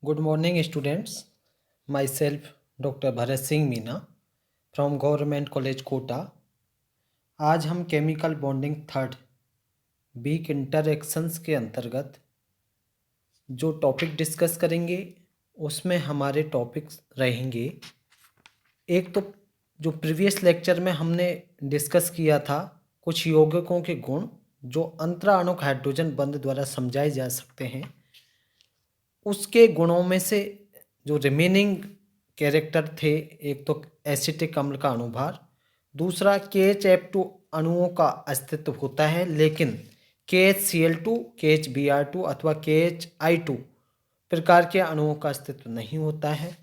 Good morning, students. Myself, Dr. Bharat Singh Meena from Government College Kota. आज हम chemical bonding third week इंटरएक्शंस के अंतर्गत जो topic discuss करेंगे उसमें हमारे टॉपिक्स रहेंगे। एक तो जो प्रीवियस लेक्चर में हमने डिस्कस किया था कुछ यौगिकों के गुण जो अंतराणुक हाइड्रोजन बंध द्वारा समझाए जा सकते हैं, उसके गुणों में से जो रिमेनिंग कैरेक्टर थे, एक तो एसिटिक अम्ल का अणुभार, दूसरा KHF2 अणुओं का अस्तित्व होता है लेकिन KHCl2, KHBr2 अथवा KHI2 प्रकार के अणुओं का अस्तित्व नहीं होता है।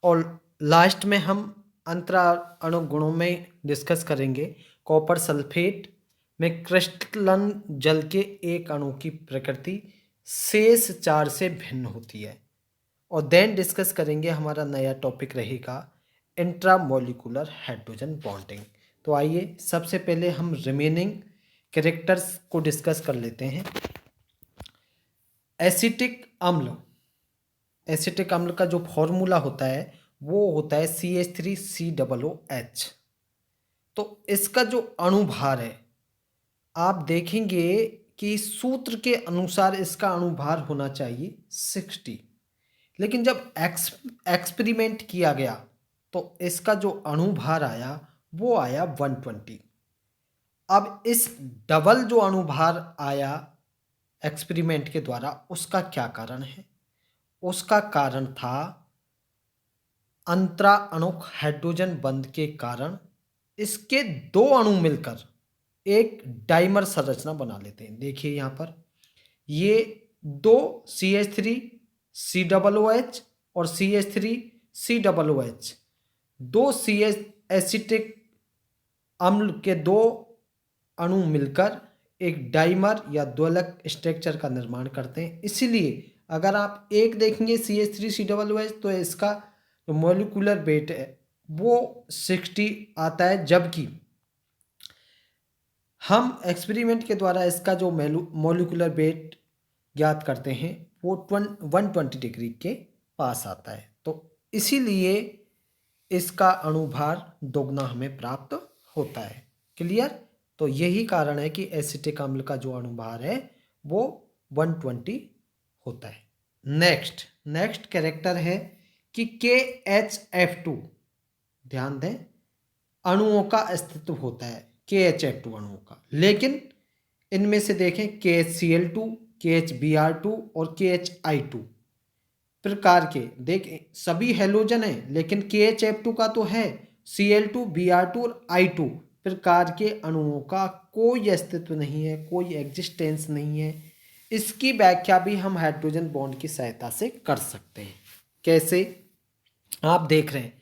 और लास्ट में हम अंतरा अणु गुणों में डिस्कस करेंगे कॉपर सल्फेट में क्रिस्टलन जल के एक अणु की प्रकृति शेष चार से भिन्न होती है। और देन डिस्कस करेंगे हमारा नया टॉपिक रहेगा इंट्रामोलिकुलर हाइड्रोजन बॉन्डिंग। तो आइए सबसे पहले हम रिमेनिंग कैरेक्टर्स को डिस्कस कर लेते हैं। एसिटिक अम्ल का जो फॉर्मूला होता है वो होता है CH3COOH। तो इसका जो अणुभार है आप देखेंगे कि सूत्र के अनुसार इसका अणुभार होना चाहिए 60, लेकिन जब एक्सपेरिमेंट किया गया तो इसका जो अणुभार आया वो आया 120। अब इस डबल जो अणुभार आया एक्सपेरिमेंट के द्वारा उसका क्या कारण है? उसका कारण था अंतरा अणुक हाइड्रोजन बंध के कारण इसके दो अणु मिलकर एक डाइमर संरचना बना लेते हैं। देखिए यहाँ पर ये दो CH3COOH और CH3COOH दो एसिटिक अम्ल के दो अणु मिलकर एक डाइमर या दोलक स्ट्रक्चर का निर्माण करते हैं। इसीलिए अगर आप एक देखेंगे CH3COOH तो इसका जो मॉलिक्यूलर वेट है वो 60 आता है, जबकि हम एक्सपेरिमेंट के द्वारा इसका जो मॉलिक्यूलर वेट ज्ञात करते हैं वो 120 डिग्री के पास आता है। तो इसीलिए इसका अणुभार दोगुना हमें प्राप्त होता है। क्लियर? तो यही कारण है कि एसिटिक अम्ल का जो अणुभार है वो 120 होता है। नेक्स्ट कैरेक्टर है कि KHF2, ध्यान दें, अणुओं का अस्तित्व होता है KHF2 अणुओं का, लेकिन इनमें से देखें KHCl2, KHBr2 और KHI2 प्रकार के, देखें सभी हेलोजन हैं लेकिन KHF2 का तो है, Cl2, Br2 और I2 प्रकार के अणुओं का कोई अस्तित्व नहीं है, कोई एग्जिस्टेंस नहीं है। इसकी व्याख्या भी हम हाइड्रोजन बॉन्ड की सहायता से कर सकते हैं। कैसे? आप देख रहे हैं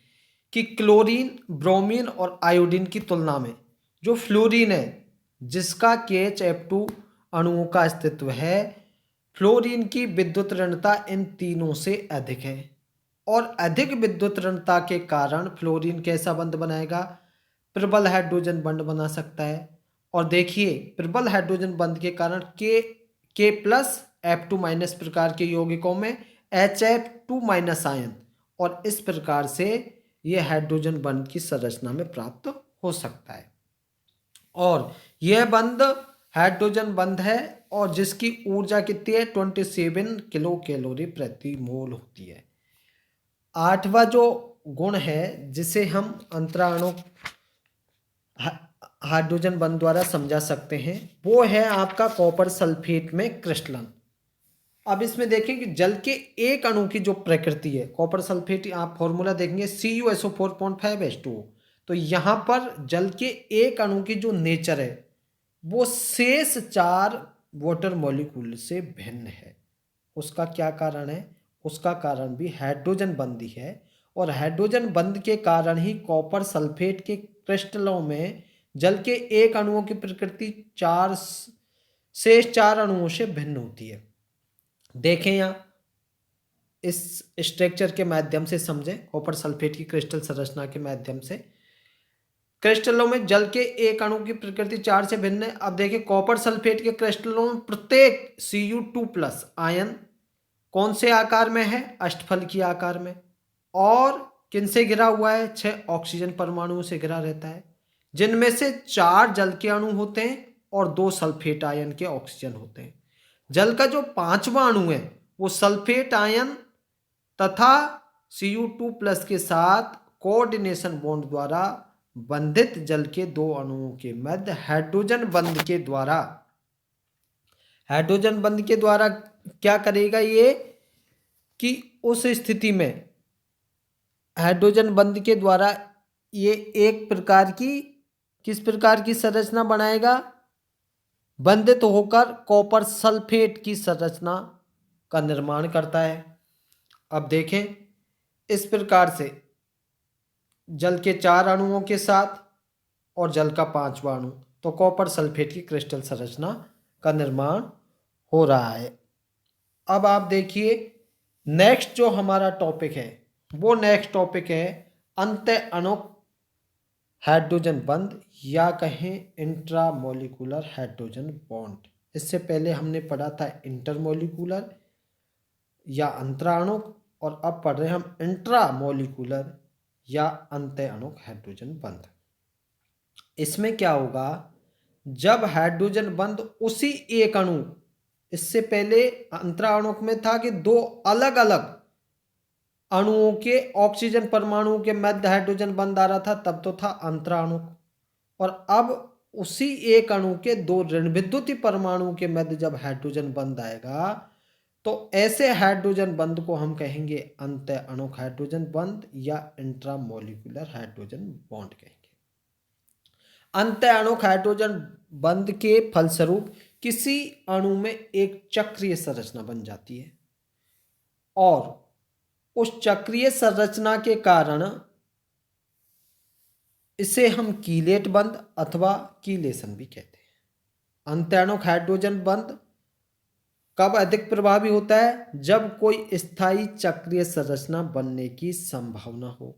कि क्लोरीन, ब्रोमीन और आयोडीन की तुलना में जो फ्लोरीन है जिसका KHF2 अणुओं का अस्तित्व है, फ्लोरीन की विद्युत ऋणता इन तीनों से अधिक है और अधिक विद्युत ऋणता के कारण फ्लोरीन कैसा बंध बनाएगा? प्रबल हाइड्रोजन बंध बना सकता है। और देखिए प्रबल हाइड्रोजन बंध के कारण K प्लस F2 माइनस प्रकार के यौगिकों में HF2 माइनस आयन, और इस प्रकार से यह हाइड्रोजन बंध की संरचना में प्राप्त हो सकता है। और यह बंध हाइड्रोजन बंध है और जिसकी ऊर्जा कितनी है? 27 किलो कैलोरी प्रति मोल होती है। आठवां जो गुण है जिसे हम अंतराणु हाइड्रोजन बंध द्वारा समझा सकते हैं वो है आपका कॉपर सल्फेट में क्रिस्टलन। अब इसमें देखें कि जल के एक अणु की जो प्रकृति है, कॉपर सल्फेट आप फॉर्मूला देखेंगे CuSO4.5H2O, तो यहाँ पर जल के एक अणु की जो नेचर है वो शेष चार वाटर मॉलिक्यूल से भिन्न है। उसका क्या कारण है? उसका कारण भी हाइड्रोजन बंध ही है, और हाइड्रोजन बंध के कारण ही कॉपर सल्फेट के क्रिस्टलों में जल के एक अणुओं की प्रकृति शेष चार अणुओं से भिन्न होती है। देखें यहाँ इस स्ट्रक्चर के माध्यम से समझें, कॉपर सल्फेट की क्रिस्टल संरचना के माध्यम से। क्रिस्टलों में जल के एक अणु की प्रकृति चार से भिन्न है। अब देखें कॉपर सल्फेट के क्रिस्टलों में प्रत्येक Cu2+ आयन कौन से आकार में है? अष्टफल की आकार में। और किन से घिरा हुआ है? 6 ऑक्सीजन परमाणुओं से घिरा रहता है, जिनमें से 4 जल के अणु होते हैं और 2 सल्फेट आयन के ऑक्सीजन होते हैं। जल का जो 5वां अणु है वो सल्फेट आयन तथा Cu2+ के साथ कोऑर्डिनेशन बॉन्ड द्वारा बंधित जल के 2 अणुओं के मध्य हाइड्रोजन बंध के द्वारा क्या करेगा ये कि उस स्थिति में हाइड्रोजन बंध के द्वारा ये एक प्रकार की किस प्रकार की संरचना बनाएगा? बंधित होकर कॉपर सल्फेट की संरचना का निर्माण करता है। अब देखें, इस प्रकार से जल के 4 अणुओं के साथ और जल का 5वां अणु, तो कॉपर सल्फेट की क्रिस्टल संरचना का निर्माण हो रहा है। अब आप देखिए, नेक्स्ट जो हमारा टॉपिक है वो नेक्स्ट टॉपिक है अंतः अणुक हाइड्रोजन बंध या कहें इंट्रामोलिकुलर हाइड्रोजन बॉन्ड। इससे पहले हमने पढ़ा था इंटरमोलिकुलर या अंतराणुक, और अब पढ़ रहे हैं हम इंट्रामोलिकुलर या अंतः अणुक हाइड्रोजन बंध। इसमें क्या होगा, जब हाइड्रोजन बंध उसी एक अणु, इससे पहले अंतराणुक में था कि 2 अलग अलग अणुओं के ऑक्सीजन परमाणुओं के मध्य हाइड्रोजन बंध आ रहा था, तब तो था अंतराणुक। और अब उसी एक अणु के 2 ऋण विद्युतीय परमाणुओं के मध्य जब हाइड्रोजन बंध आएगा तो ऐसे हाइड्रोजन बंध को हम कहेंगे अंतः अणुक हाइड्रोजन बंध या इंट्रामोलिकुलर हाइड्रोजन बॉन्ड कहेंगे। अंतः अणुक हाइड्रोजन बंध के फलस्वरूप किसी अणु में एक चक्रीय संरचना बन जाती है और उस चक्रीय संरचना के कारण इसे हम कीलेट बंध अथवा कीलेशन भी कहते हैं। अंतः अणुक हाइड्रोजन बंध कब अधिक प्रभावी होता है? जब कोई स्थायी चक्रीय संरचना बनने की संभावना हो।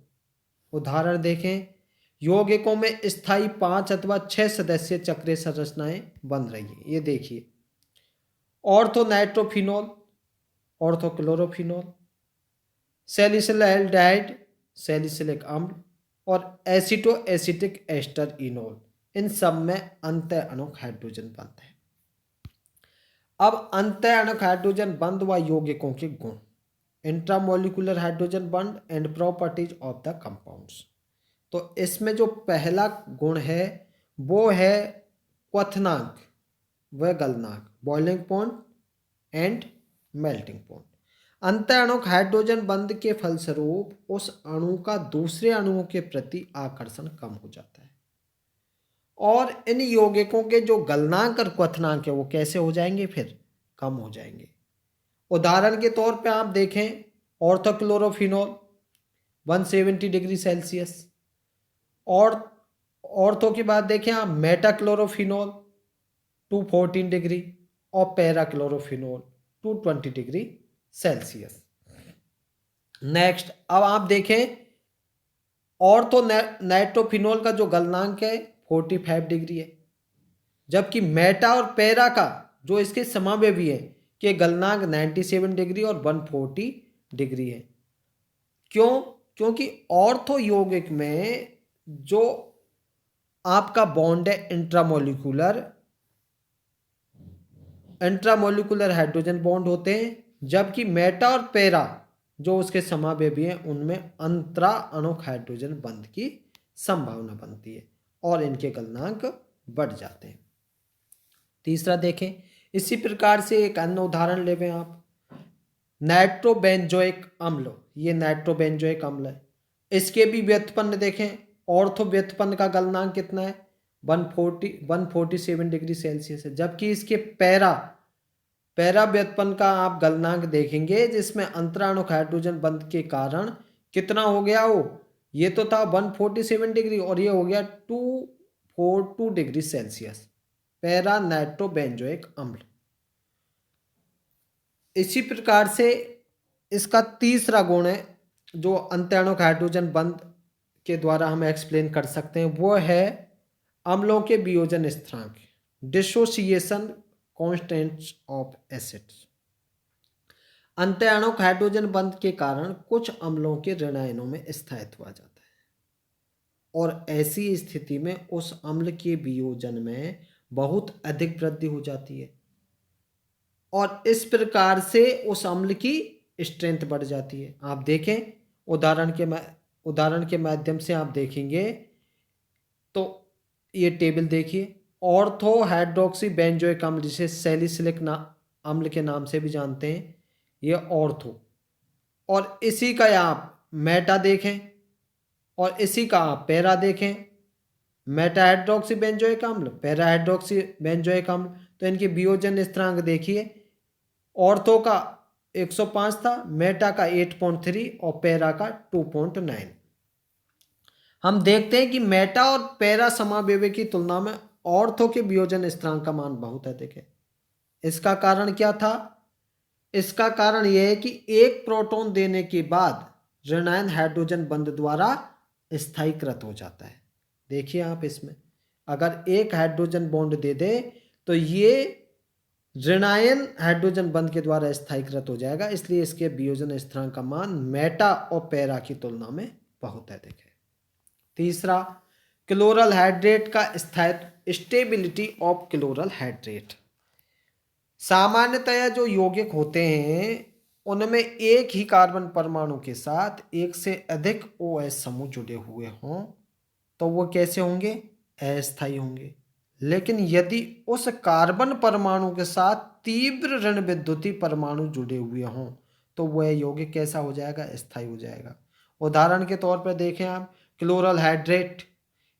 उदाहरण देखें, यौगिकों में स्थायी 5 अथवा 6 सदस्यीय चक्रीय संरचनाएं बन रही है। ये देखिए, ऑर्थोनाइट्रोफिनॉल, ऑर्थोक्लोरोफिनॉल, सैलिसिलएल्डिहाइड, सैलिसिलिक अम्ल और एसिटो एसिटिक एस्टर इनोल, इन सब में अंतः अणुक हाइड्रोजन बंध है। अब अंतः अणुक हाइड्रोजन बंध व यौगिकों के गुण, इंट्रामोलिकुलर हाइड्रोजन बंध and properties of the compounds. तो इसमें जो पहला गुण है वो है क्वथनांक व गलनांक, boiling point and melting point. अंतः अणुक हाइड्रोजन बंध के फलस्वरूप उस अणु का दूसरे अणुओं के प्रति आकर्षण कम हो जाता है और इन यौगिकों के जो गलनांक और क्वथनांक है वो कैसे हो जाएंगे? फिर कम हो जाएंगे। उदाहरण के तौर पे आप देखें, ऑर्थोक्लोरोफिनॉल 170 डिग्री सेल्सियस, और ऑर्थो के बाद देखें आप मेटाक्लोरोफिनॉल 214 डिग्री और पैराक्लोरोफिनॉल 220 डिग्री सेल्सियस। नेक्स्ट, अब आप देखें, ऑर्थो नाइट्रोफिनॉल का जो गलनांक है 45 डिग्री है, जबकि मेटा और पैरा का जो इसके समावेवी है के गलनांक 97 डिग्री और 140 डिग्री है। क्यों? क्योंकि ऑर्थो यौगिक में जो आपका बॉन्ड है इंट्रामोलिकुलर हाइड्रोजन बॉन्ड होते हैं, जबकि मेटा और पैरा जो उसके समावेवी हैं उनमें अंतरा अणुक हाइड्रोजन बंध की संभावना बनती है और इनके गलनांक बढ़ जाते हैं। तीसरा देखें, इसी प्रकार से एक अन्य उदाहरण लेवें आप, नाइट्रोबेंजोइक अम्ल। ये नाइट्रोबेंजोइक अम्ल है, इसके भी व्युत्पन्न देखें, ऑर्थो व्युत्पन्न का गलनांक कितना है? 147 डिग्री सेल्सियस है, जबकि इसके पैरा व्युत्पन्न का आप गलनांक देखेंगे जिसमें अंतराणुक हाइड्रोजन बंध के कारण कितना हो गया वो, ये तो था 147 डिग्री और ये हो गया 242 डिग्री सेल्सियस, पैरा नाइट्रोबेंजोइक अम्ल। इसी प्रकार से इसका तीसरा गुण है जो अंतः अणुक हाइड्रोजन बंध के द्वारा हम एक्सप्लेन कर सकते हैं, वो है अम्लों के वियोजन स्थिरांक, डिसोसिएशन कांस्टेंट्स ऑफ एसिड्स। अंतःअणुक हाइड्रोजन बंध के कारण कुछ अम्लों के ऋण आयनों में स्थायित्व आ जाता है और ऐसी स्थिति में उस अम्ल के वियोजन में बहुत अधिक वृद्धि हो जाती है और इस प्रकार से उस अम्ल की स्ट्रेंथ बढ़ जाती है। आप देखें, उदाहरण के माध्यम से आप देखेंगे तो ये टेबल देखिए, ऑर्थो हाइड्रोक्सी बेंजोइक अम्ल जिसे सैलिसिलिक अम्ल के नाम से भी जानते हैं, ये ऑर्थो, और इसी का आप मेटा देखें और इसी का आप पैरा देखें, मेटा हाइड्रोक्सी बेंजोइक अम्ल, पैरा हाइड्रोक्सी बेंजोइक अम्ल, तो इनके वियोजन स्थिरांक देखिए, ऑर्थो का 105 था, मेटा का 8.3 और पैरा का 2.9। हम देखते हैं कि मेटा और पैरा समावयवी की तुलना में ऑर्थो के वियोजन स्थिरांक का मान बहुत अधिक है। इसका कारण क्या था? इसका कारण यह है कि एक प्रोटॉन देने के बाद ऋणायन हाइड्रोजन बंध द्वारा स्थायीकृत हो जाता है। देखिए आप इसमें अगर एक हाइड्रोजन बॉन्ड दे दे तो ये ऋणायन हाइड्रोजन बंध के द्वारा स्थायीकृत हो जाएगा, इसलिए इसके वियोजन स्थिरांक का मान मेटा और पैरा की तुलना में बहुत अधिक है। तीसरा, क्लोरल हाइड्रेट का स्थायित्व, स्टेबिलिटी ऑफ क्लोरल हाइड्रेट। सामान्यतया जो यौगिक होते हैं उनमें एक ही कार्बन परमाणु के साथ एक से अधिक OH समूह जुड़े हुए हों तो वो कैसे होंगे? अस्थायी होंगे। लेकिन यदि उस कार्बन परमाणु के साथ तीव्र ऋण विद्युतीय परमाणु जुड़े हुए हों तो वह यौगिक कैसा हो जाएगा? स्थायी हो जाएगा। उदाहरण के तौर पर देखें आप क्लोरल हाइड्रेट,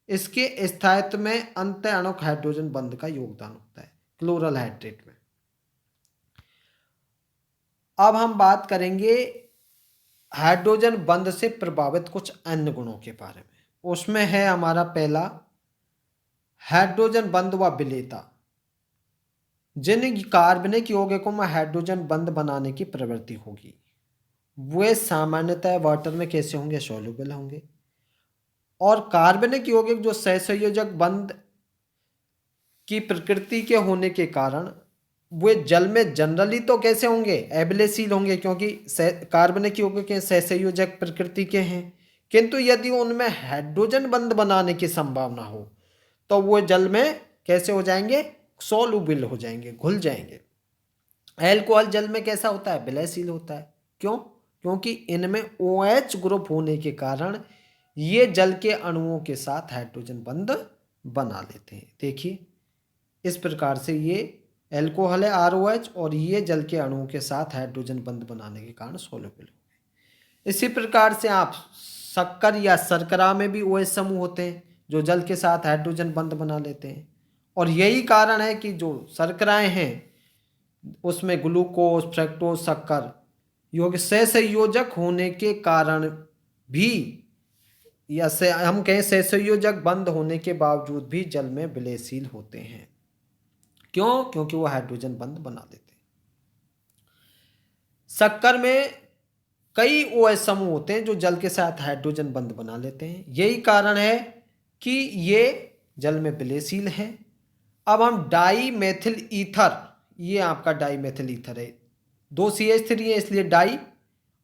इसके स्थायित्व में अंतःअणुक हाइड्रोजन बंध का योगदान होता है क्लोरल हाइड्रेट में। अब हम बात करेंगे हाइड्रोजन बंध से प्रभावित कुछ अन्य गुणों के बारे में। उसमें है हमारा पहला, हाइड्रोजन बंध व विलेयता। जिन कार्बनिक यौगिकों में हाइड्रोजन बंध बनाने की प्रवृत्ति होगी वे सामान्यतः वाटर में कैसे होंगे? सॉल्युबल होंगे। और कार्बनिक यौगिक जो सहसंयोजक बंध की प्रकृति के होने के कारण वे जल में जनरली तो कैसे होंगे? अम्लशील होंगे, क्योंकि कार्बनिक यौगिक के सहसंयोजक प्रकृति के हैं। किंतु यदि उनमें हाइड्रोजन बंध बनाने की संभावना हो तो वो जल में कैसे हो जाएंगे? सॉल्युबल हो जाएंगे, घुल जाएंगे। अल्कोहल जल में कैसा होता है? विलयशील होता है। क्यों? क्योंकि इनमें OH ग्रुप होने के कारण ये जल के अणुओं के साथ हाइड्रोजन बंध बना लेते हैं। देखिए इस प्रकार से ये अल्कोहल है ROH और ये जल के अणुओं के साथ हाइड्रोजन बंध बनाने के कारण सॉल्युबल हो गए। इसी प्रकार से आप शक्कर या शर्करा में भी OH समूह होते हैं जो जल के साथ हाइड्रोजन बंध बना लेते हैं और यही कारण है कि जो शर्कराएं हैं उसमें ग्लूकोज, फ्रक्टोज, शक्कर यौगिक सहसंयोजक होने के कारण भी या से हम कहें सहसंयोजक बंध होने के बावजूद भी जल में विलयशील होते हैं। क्यों? क्योंकि वो हाइड्रोजन बंध बना देते हैं। शक्कर में कई OH समूह होते हैं जो जल के साथ हाइड्रोजन बंध बना लेते हैं, यही कारण है कि ये जल में विलयशील है। अब हम डाई मेथिल ईथर, ये आपका डाई मेथिल ईथर है, 2 CH3 है इसलिए डाई,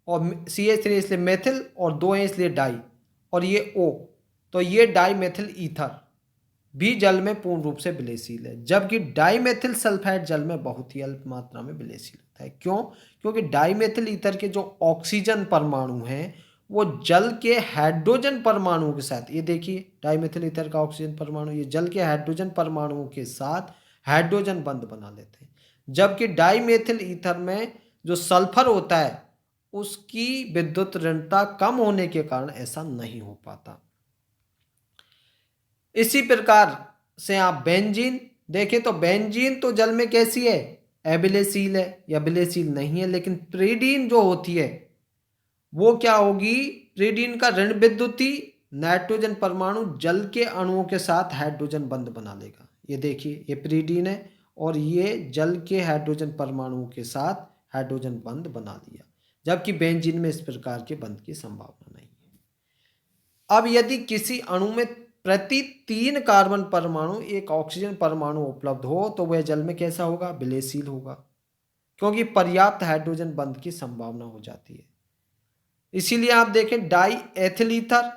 और CH3 इसलिए मेथिल, और 2 है इसलिए डाई, और ये O, तो ये डाई मेथिल ईथर भी जल में पूर्ण रूप से विलयशील है, जबकि डाईमेथिल सल्फाइड जल में बहुत ही अल्प मात्रा में विलयशील होता है। क्यों? क्योंकि डाईमेथिल ईथर के जो ऑक्सीजन परमाणु हैं वो जल के हाइड्रोजन परमाणुओं के साथ, ये देखिए डाईमेथिल ईथर का ऑक्सीजन परमाणु ये जल के हाइड्रोजन परमाणुओं के साथ हाइड्रोजन बंध बना लेते हैं, जबकि डाईमेथिल ईथर में जो सल्फर होता है उसकी विद्युत ऋणता कम होने के कारण ऐसा नहीं हो पाता। इसी प्रकार से आप बेंजीन देखें तो बेंजीन तो जल में कैसी है? अविलयशील है या विलयशील नहीं है, लेकिन प्रीडीन जो होती है वो क्या होगी? प्रीडीन का ऋण विद्युती नाइट्रोजन परमाणु जल के अणुओं के साथ हाइड्रोजन बंध बना लेगा। ये देखिए ये प्रीडीन है और ये जल के हाइड्रोजन परमाणुओं के साथ हाइड्रोजन बंध बना लिया, जबकि बेंजीन में इस प्रकार के बंध की संभावना नहीं है। अब यदि किसी अणु में प्रति 3 कार्बन परमाणु एक ऑक्सीजन परमाणु उपलब्ध हो तो वह जल में कैसा होगा? विलयशील होगा। क्योंकि पर्याप्त हाइड्रोजन बंध की संभावना हो जाती है। इसीलिए आप देखें डाई एथिल ईथर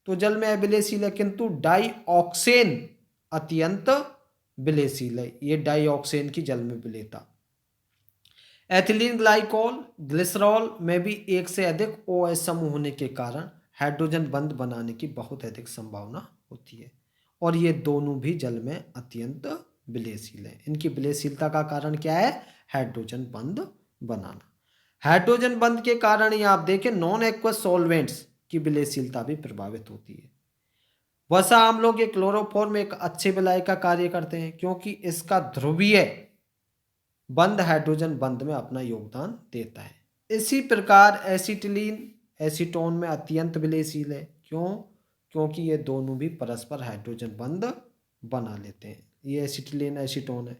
तो जल में अविलेयशील है, किंतु डाई ऑक्सेन अत्यंत विलेयशील है, ये डाई ऑक्सेन की जल में विलेयता। एथिलीन ग्लाइकोल ग्लिसरॉल में भी एक से अधिक OH समूह होने के कारण हाइड्रोजन बंध बनाने की बहुत अधिक संभावना होती है, और ये दोनों भी जल में अत्यंत विलेयशील है। इनकी विलेयशीलता का कारण क्या है? हाइड्रोजन बंध बनाना। हाइड्रोजन बंध के कारण ही आप देखें नॉन एक्वस सॉल्वेंट्स की विलेयशीलता भी प्रभावित होती है। वसा अम्लों के क्लोरोफॉर्म एक अच्छे विलायक का कार्य करते हैं, क्योंकि इसका ध्रुवीय बंध हाइड्रोजन बंध में अपना योगदान देता है। इसी प्रकार एसिटिलीन एसीटोन में अत्यंत विलेयशील है। क्यों? क्योंकि ये दोनों भी परस्पर हाइड्रोजन बंध बना लेते हैं। ये एसिटिलीन एसीटोन है।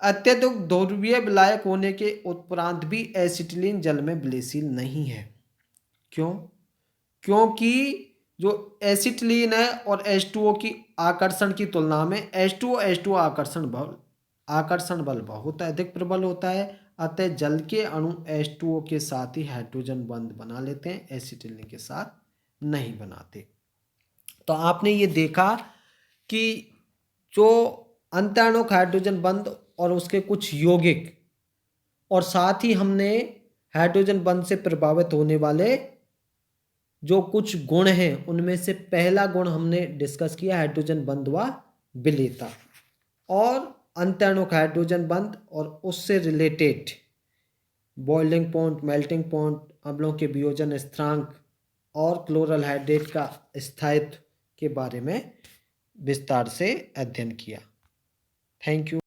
अत्यधिक ध्रुवीय विलायक होने के उपरांत भी एसिटिलीन जल में विलेयशील नहीं है। क्यों? क्योंकि जो एसिटिलीन है और H2O की आकर्षण की तुलना में H2O आकर्षण बल बहुत अधिक प्रबल होता है। अतः जल के अणु H2O के साथ ही हाइड्रोजन बंध बना लेते हैं, एसिटिलीन के साथ नहीं बनाते। तो आपने ये देखा कि जो अंतःआण्विक हाइड्रोजन बंध और उसके कुछ यौगिक, और साथ ही हमने हाइड्रोजन बंध से प्रभावित होने वाले जो कुछ गुण हैं उनमें से पहला गुण हमने डिस्कस किया हाइड्रोजन बंध व विलेयता, और अंतःआण्विक हाइड्रोजन बंध और उससे related boiling point, melting point, अम्लों के वियोजन स्थिरांक और क्लोरल हाइड्रेट का स्थायित्व के बारे में विस्तार से अध्ययन किया। Thank you.